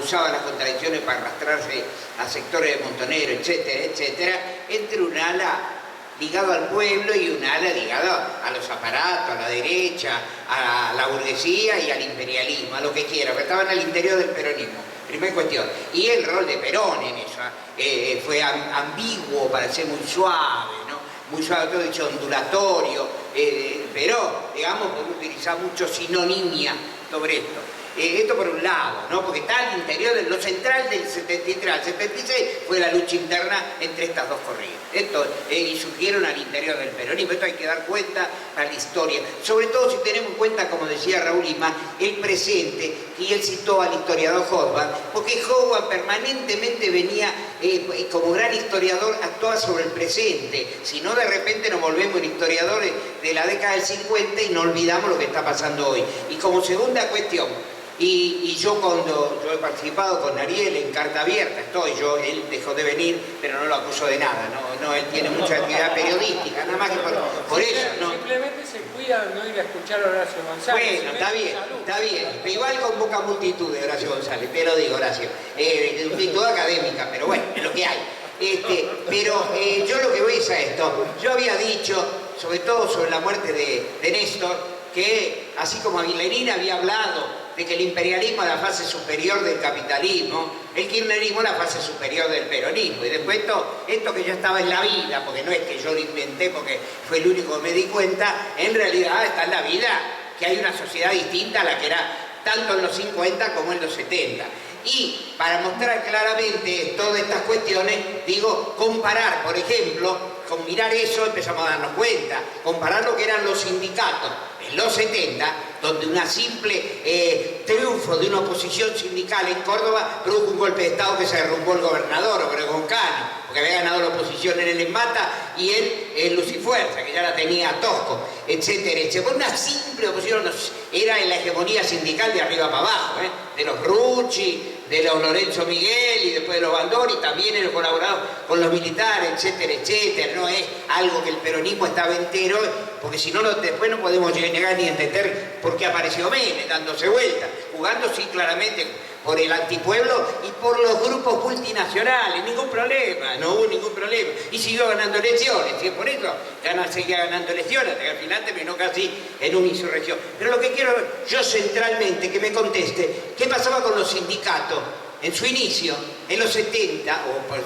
usaba las contradicciones para arrastrarse a sectores de Montonero, etcétera, etcétera, entre un ala ligado al pueblo y un ala ligado a los aparatos, a la derecha, a la burguesía y al imperialismo, a lo que quiera, que estaban al interior del peronismo. Primera cuestión. Y el rol de Perón en eso fue ambiguo para ser muy suave, ¿no? Muy suave, todo dicho ondulatorio, pero, digamos, podemos utilizar mucho sinonimia sobre esto. Esto por un lado, ¿no? Porque está al interior de lo central del 73 al 76 fue la lucha interna entre estas dos corrientes. Esto, y surgieron al interior del peronismo. Esto hay que dar cuenta a la historia. Sobre todo si tenemos en cuenta, como decía Raúl Lima, el presente, y él citó al historiador Hobsbawm, porque Hobsbawm permanentemente venía, como gran historiador, actuaba sobre el presente. Si no, de repente nos volvemos historiadores de la década del 50 y no olvidamos lo que está pasando hoy. Y como segunda cuestión, y yo cuando yo he participado con Ariel en Carta Abierta, él dejó de venir, pero no lo acuso de nada, no, él tiene mucha actividad periodística, nada más que por eso, ¿no? Simplemente se cuida de no ir a escuchar a Horacio González. Bueno, está bien, igual convoca multitudes Horacio González, te lo digo, Horacio, multitud académica, pero bueno, es lo que hay. Pero yo lo que voy es a esto, yo había dicho, sobre todo sobre la muerte de Néstor, que así como Lenin había hablado de que el imperialismo era la fase superior del capitalismo, el kirchnerismo la fase superior del peronismo. Y después esto que ya estaba en la vida, porque no es que yo lo inventé porque fue el único que me di cuenta, en realidad está en la vida, que hay una sociedad distinta a la que era tanto en los 50 como en los 70. Y para mostrar claramente todas estas cuestiones, digo, comparar, por ejemplo, con mirar eso empezamos a darnos cuenta, comparar lo que eran los sindicatos en los 70, donde una simple triunfo de una oposición sindical en Córdoba produjo un golpe de Estado que se derrumbó el gobernador Obregón Cano, porque había ganado la oposición en el Embata y en Lucifuerza, que ya la tenía Tosco, etcétera, etcétera. Una simple oposición era en la hegemonía sindical de arriba para abajo, de los Rucci, de los Lorenzo Miguel y después de los Bandori, también en los colaborados con los militares, etcétera, etcétera. No es algo que el peronismo estaba entero, porque si no, después no podemos llegar ni a entender por qué apareció Menem dándose vuelta, jugando sí claramente por el antipueblo y por los grupos multinacionales, ningún problema, no hubo ningún problema, y siguió ganando elecciones, y por eso seguía ganando elecciones, hasta que al final terminó casi en una insurrección. Pero lo que quiero yo centralmente, que me conteste, ¿qué pasaba con los sindicatos en su inicio, en los 70, o pues,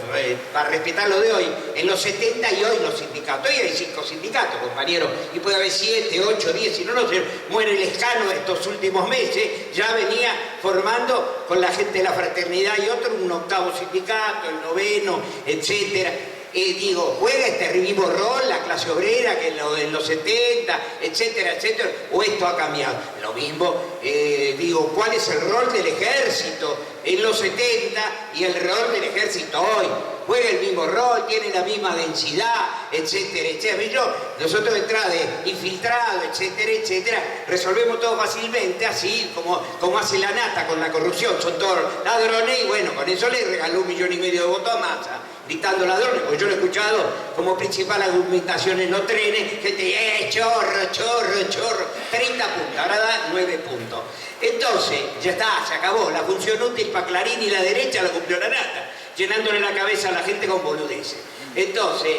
para respetar lo de hoy, en los 70 y hoy los sindicatos? Hoy hay 5 sindicatos, compañeros, y puede haber 7, 8, 10, si no, no se muere Lescano estos últimos meses, ya venía formando con la gente de la fraternidad y otro un 8º sindicato, el 9º, etcétera. Digo, juega este mismo rol la clase obrera que en los 70, etcétera, etcétera, o esto ha cambiado. Lo mismo, digo, ¿cuál es el rol del ejército en los 70 y el rol del ejército hoy? Juega el mismo rol, tiene la misma densidad, etcétera, etcétera. Nosotros detrás de infiltrado, etcétera, etcétera, resolvemos todo fácilmente, así como hace la nata con la corrupción, son todos ladrones, y bueno, con eso le regaló 1,5 millones de votos a Massa, gritando ladrones, porque yo lo he escuchado como principal argumentación en los trenes, gente, chorro, chorro, chorro, 30 puntos, ahora da 9 puntos. Entonces, ya está, se acabó, la función útil para Clarín y la derecha la cumplió la nata, llenándole la cabeza a la gente con boludeces. Entonces,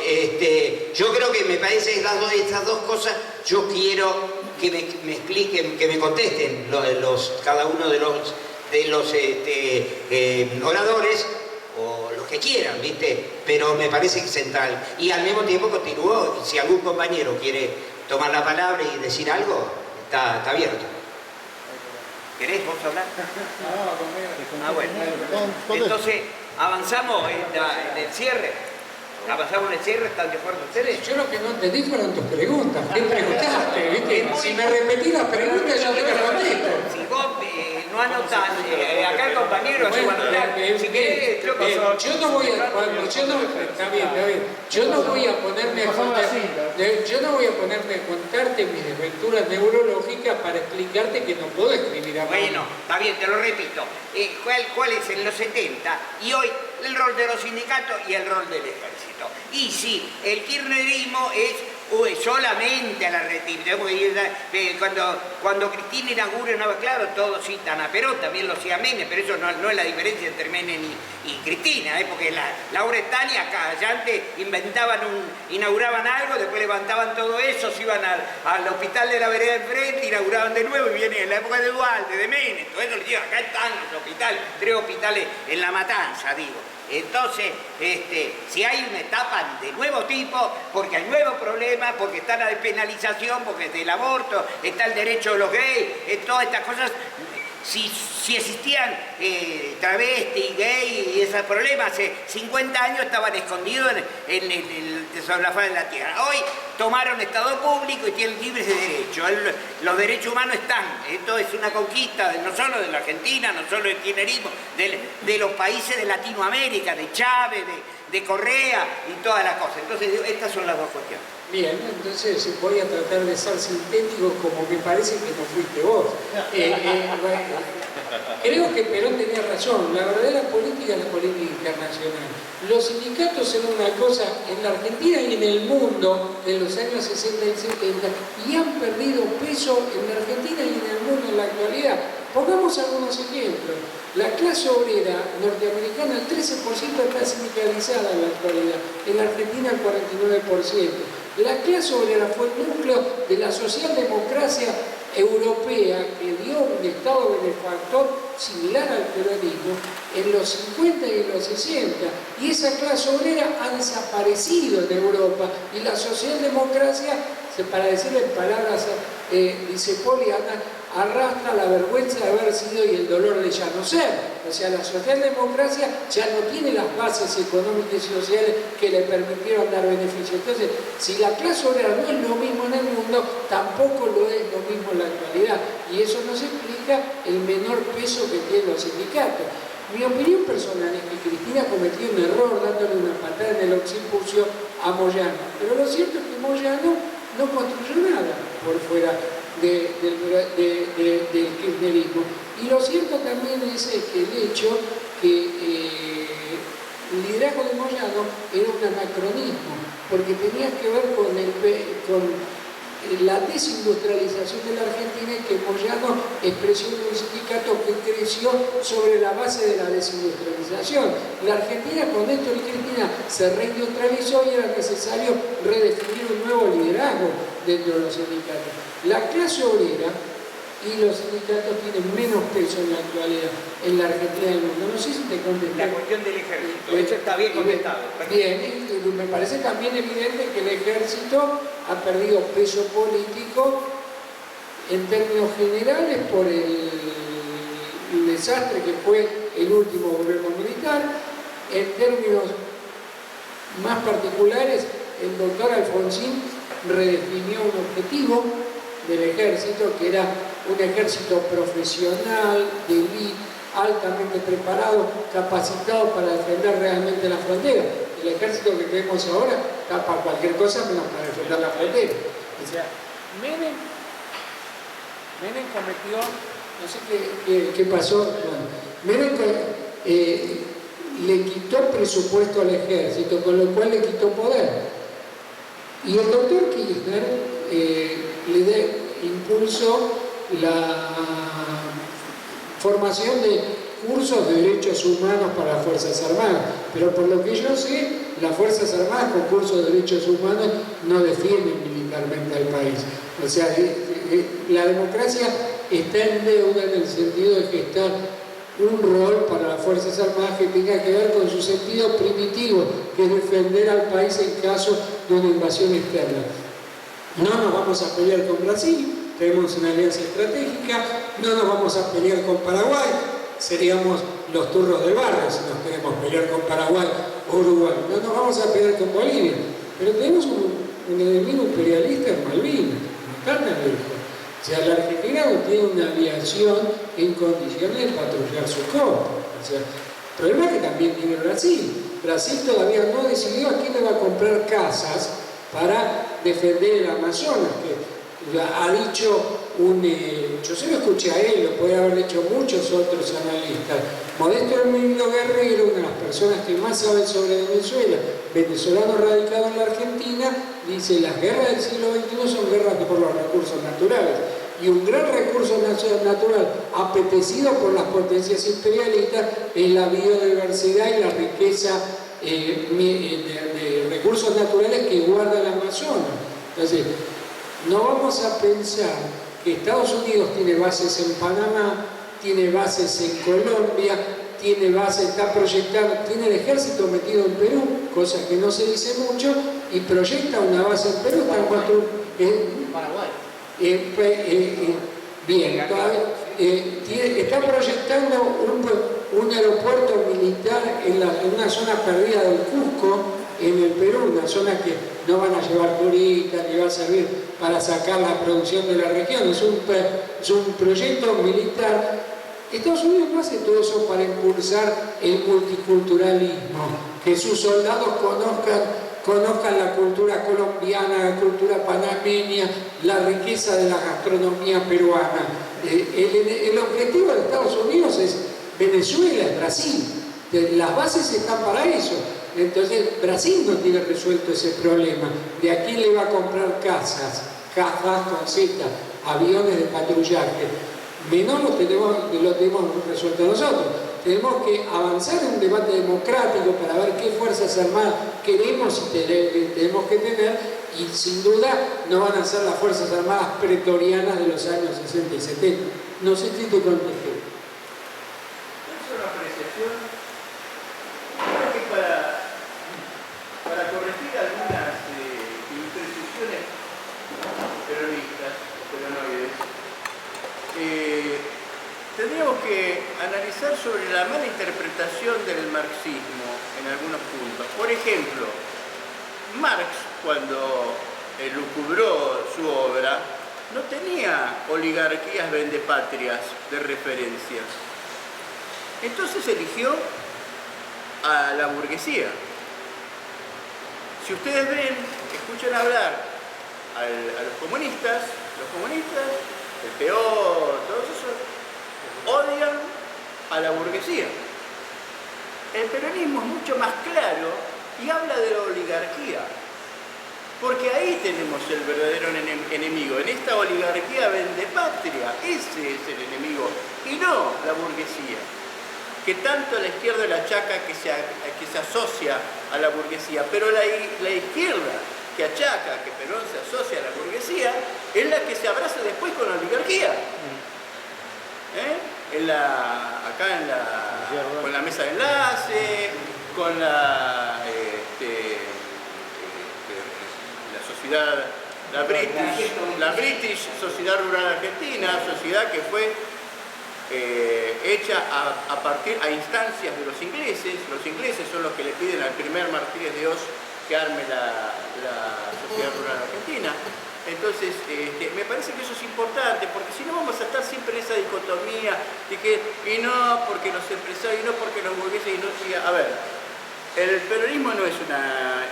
yo creo que me parece que estas dos cosas, yo quiero que me expliquen, que me contesten cada uno de los oradores, o los que quieran, ¿viste? Pero me parece que es central. Y al mismo tiempo continúo, si algún compañero quiere tomar la palabra y decir algo, está abierto. ¿Querés vos hablar? Ah, bueno. Entonces, avanzamos en el cierre. ¿Avanzamos en el cierre? ¿Están de acuerdo ustedes? Yo lo que no entendí fueron tus preguntas. ¿Qué preguntaste? ¿Viste? Si me repetís las preguntas, yo te contesto. Si vos no anotás, acá el compañero se va a anotar. Si querés, yo no voy a... Está bien. Yo no voy a ponerme a contarte mis desventuras neurológicas para explicarte que no puedo escribir a mano. Bueno, está bien, te lo repito. ¿Cuál es en los 70 y hoy el rol de los sindicatos y el rol del ejército? Y sí, el kirchnerismo es solamente a la Argentina. Cuando Cristina inaugura claro, todos citan a Perón, también los hacía Menem, pero eso no es la diferencia entre Menem y Cristina, porque Laura Estania, acá, allá antes inauguraban algo, después levantaban todo eso, se iban al hospital de la vereda de enfrente, inauguraban de nuevo, y viene en la época de Duhalde, de Menem, todo eso, acá están los hospitales, 3 hospitales en La Matanza, digo. Entonces, si hay una etapa de nuevo tipo, porque hay nuevos problemas, porque está la despenalización, porque está el aborto, está el derecho de los gays, todas estas cosas, si existían travestis, gay y esos problemas, hace 50 años estaban escondidos sobre la faz de la tierra. Hoy tomaron Estado público y tienen libres de derechos. Los derechos humanos están. Esto es una conquista no solo de la Argentina, no solo del kirchnerismo, de los países de Latinoamérica, de Chávez, de Correa y todas las cosas. Entonces, estas son las dos cuestiones. Bien, entonces voy a tratar de ser sintético como me parece que no fuiste vos. Creo que Perón tenía razón, la verdadera política es la política internacional. Los sindicatos eran una cosa en la Argentina y en el mundo en los años 60 y 70 y han perdido peso en la Argentina y en el mundo en la actualidad. Pongamos algunos ejemplos. La clase obrera norteamericana, el 13% está sindicalizada en la actualidad, en la Argentina el 49%. La clase obrera fue el núcleo de la socialdemocracia europea que dio un Estado benefactor similar al peronismo en los 50 y en los 60. Y esa clase obrera ha desaparecido en Europa y la socialdemocracia, para decirlo en palabras dicepolianas, arrastra la vergüenza de haber sido y el dolor de ya no ser. O sea, la socialdemocracia ya no tiene las bases económicas y sociales que le permitieron dar beneficios. Entonces, si la clase obrera no es lo mismo en el mundo, tampoco lo es lo mismo en la actualidad. Y eso nos explica el menor peso que tienen los sindicatos. Mi opinión personal es que Cristina cometió un error dándole una patada en el occipucio a Moyano. Pero lo cierto es que Moyano no construyó nada por fuera del kirchnerismo. Y lo cierto también es que el hecho que el liderazgo de Moyano era un anacronismo, porque tenía que ver con la desindustrialización de la Argentina y que Moyano expresó en un sindicato que creció sobre la base de la desindustrialización. La Argentina con Néstor y Cristina se reindustrializó y era necesario redefinir un nuevo liderazgo dentro de los sindicatos. La clase obrera y los sindicatos tienen menos peso en la actualidad en la Argentina y en el mundo. No sé si te contesté. La cuestión del ejército, eso está bien contestado. Bien, me parece también evidente que el ejército ha perdido peso político en términos generales por el desastre que fue el último gobierno militar. En términos más particulares, el doctor Alfonsín redefinió un objetivo del ejército, que era un ejército profesional, de élite, altamente preparado, capacitado para defender realmente la frontera. El ejército que tenemos ahora está para cualquier cosa menos para defender la frontera. O sea, Menem cometió, no sé qué pasó, bueno, Menem le quitó presupuesto al ejército, con lo cual le quitó poder. Y el doctor Kirchner impulsó la formación de cursos de derechos humanos para las Fuerzas Armadas, pero por lo que yo sé, las Fuerzas Armadas con cursos de derechos humanos no defienden militarmente al país. O sea, la democracia está en deuda en el sentido de gestar un rol para las Fuerzas Armadas que tenga que ver con su sentido primitivo, que es defender al país en caso de una invasión externa. No nos vamos a pelear con Brasil, tenemos una alianza estratégica, no nos vamos a pelear con Paraguay, seríamos los turros del barrio si nos queremos pelear con Paraguay o Uruguay, no nos vamos a pelear con Bolivia, pero tenemos un enemigo imperialista en Malvinas, no tan lejos. O sea, la Argentina no tiene una aviación en condiciones de patrullar sus costas. O sea, el problema es que también tiene Brasil. Brasil todavía no decidió a quién le va a comprar casas para defender el Amazonas, que ha dicho yo se lo escuché a él, lo puede haber hecho muchos otros analistas. Modesto Herminio Guerrero, una de las personas que más sabe sobre Venezuela, venezolano radicado en la Argentina, dice: las guerras del siglo XXI son guerras por los recursos naturales. Y un gran recurso natural apetecido por las potencias imperialistas es la biodiversidad y la riqueza de recursos naturales que guarda el Amazonas. Entonces, no vamos a pensar que Estados Unidos tiene bases en Panamá, tiene bases en Colombia, tiene bases, está proyectando, tiene el ejército metido en Perú, cosa que no se dice mucho, y proyecta una base en Perú, Paraguay. Bien, está proyectando un aeropuerto militar en una zona perdida del Cusco, en el Perú, una zona que no van a llevar turistas ni va a servir para sacar la producción de la región. Es un proyecto militar. Estados Unidos no hace todo eso para impulsar el multiculturalismo, que sus soldados conozcan la cultura colombiana, la cultura panameña, la riqueza de la gastronomía peruana. El objetivo de Estados Unidos es Venezuela, es Brasil. Las bases están para eso. Entonces, Brasil no tiene resuelto ese problema. De aquí le va a comprar casas con Z, aviones de patrullaje. Menos lo tenemos resuelto nosotros. Tenemos que avanzar en un debate democrático para ver qué fuerzas armadas queremos y tenemos que tener, y sin duda no van a ser las fuerzas armadas pretorianas de los años 60 y 70. No sé si te contesté. Es una apreciación. Creo que para corregir algunas imprecisiones peronistas, peronoides, tendríamos que analizar sobre la mala interpretación del marxismo en algunos puntos. Por ejemplo, Marx, cuando elucubró su obra, no tenía oligarquías vendepatrias de referencia. Entonces eligió a la burguesía. Si ustedes ven, escuchan hablar a los comunistas, el peor, todos esos, odian a la burguesía. El peronismo es mucho más claro y habla de la oligarquía, porque ahí tenemos el verdadero enemigo. En esta oligarquía vendepatria, ese es el enemigo, y no la burguesía, que tanto la izquierda la achaca que se asocia a la burguesía, pero la izquierda que achaca que Perón se asocia a la burguesía es la que se abraza después con la oligarquía. Con la mesa de enlace, con la sociedad, la British Sociedad Rural Argentina, sociedad que fue hecha a instancias de los ingleses. Los ingleses son los que le piden al primer Martínez de Oz que arme la Sociedad Rural Argentina. Entonces, me parece que eso es importante, porque si no vamos a estar siempre en esa dicotomía de que, y no porque los empresarios, y no porque los burgueses, y no, a ver, el peronismo no es una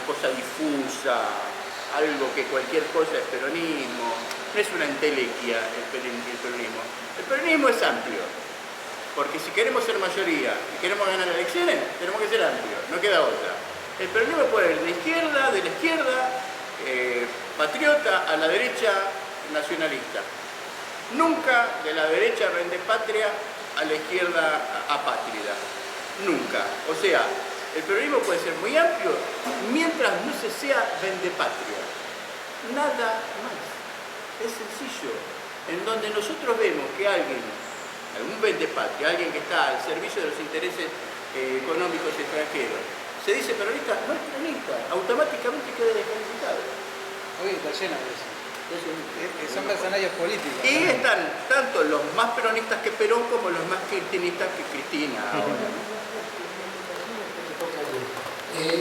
cosa difusa, algo que cualquier cosa es peronismo, no es una entelequia el peronismo. El peronismo es amplio, porque si queremos ser mayoría y queremos ganar elecciones, tenemos que ser amplios, no queda otra. El peronismo puede ir de la izquierda, patriota, a la derecha, nacionalista. Nunca de la derecha vendepatria a la izquierda apátrida. Nunca. O sea, el peronismo puede ser muy amplio mientras no se sea vendepatria. Nada más. Es sencillo. En donde nosotros vemos que algún vendepatria, alguien que está al servicio de los intereses económicos extranjeros, se dice peronista, no es peronista, automáticamente queda descalificado. Hoy está lleno de eso. Son personajes políticos. Y están tanto los más peronistas que Perón como los más cristinistas que Cristina ahora.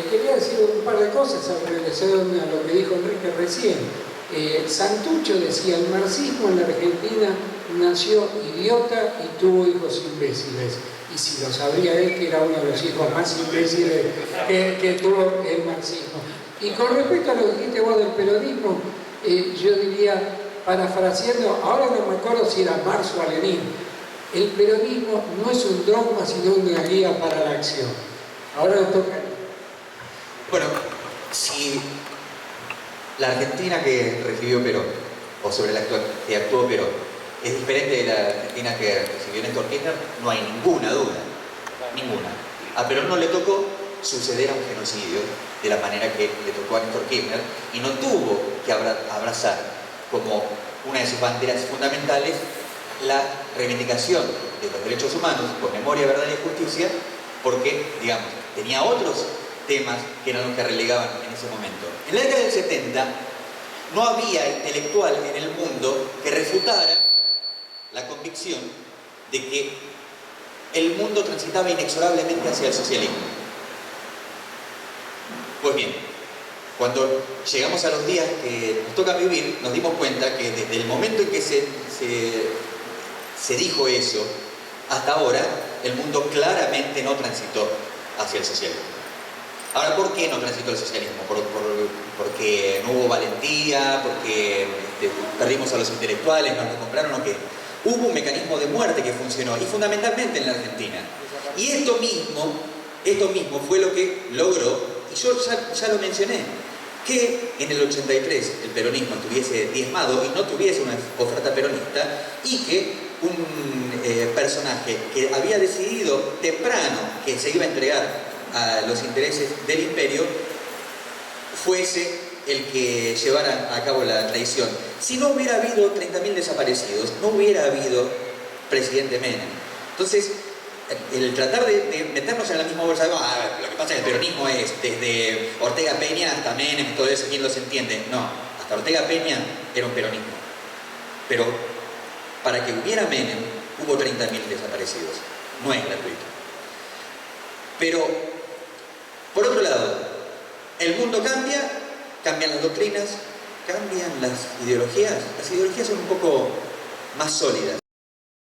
Quería decir un par de cosas en relación a lo que dijo Enrique recién. Santucho decía: el marxismo en la Argentina nació idiota y tuvo hijos imbéciles. Y si lo sabría él, que era uno de los hijos más imbéciles que tuvo el marxismo. Y con respecto a lo que dijiste vos del peronismo, yo diría, parafraseando, ahora no me acuerdo si era Marx o Lenin, el peronismo no es un dogma sino una guía para la acción. Ahora le toca. Bueno, si la Argentina que recibió Perón, o sobre la que actuó Perón, es diferente de la Argentina que recibió Néstor Kirchner, no hay ninguna duda, ninguna. A Perón no le tocó suceder a un genocidio de la manera que le tocó a Néstor Kirchner y no tuvo que abrazar como una de sus banderas fundamentales la reivindicación de los derechos humanos con memoria, verdad y justicia, porque, digamos, tenía otros temas que eran los que relegaban en ese momento. En la década del 70 no había intelectual en el mundo que refutara la convicción de que el mundo transitaba inexorablemente hacia el socialismo. Pues bien, cuando llegamos a los días que nos toca vivir, nos dimos cuenta que desde el momento en que se dijo eso, hasta ahora, el mundo claramente no transitó hacia el socialismo. Ahora, ¿por qué no transitó el socialismo? Porque no hubo valentía, porque perdimos a los intelectuales, nos lo compraron o qué. Hubo un mecanismo de muerte que funcionó, y fundamentalmente en la Argentina. Y esto mismo fue lo que logró, y yo ya lo mencioné, que en el 83 el peronismo estuviese diezmado y no tuviese una oferta peronista, y que un personaje que había decidido temprano que se iba a entregar a los intereses del imperio fuese el que llevara a cabo la traición. Si no hubiera habido 30.000 desaparecidos, no hubiera habido presidente Menem. Entonces, el tratar de meternos en la misma bolsa, lo que pasa es que el peronismo es desde Ortega Peña hasta Menem, todo eso, ¿quién los entiende? No, hasta Ortega Peña era un peronismo. Pero para que hubiera Menem, hubo 30.000 desaparecidos. No es gratuito. Pero, por otro lado, el mundo cambia, cambian las doctrinas, cambian las ideologías son un poco más sólidas.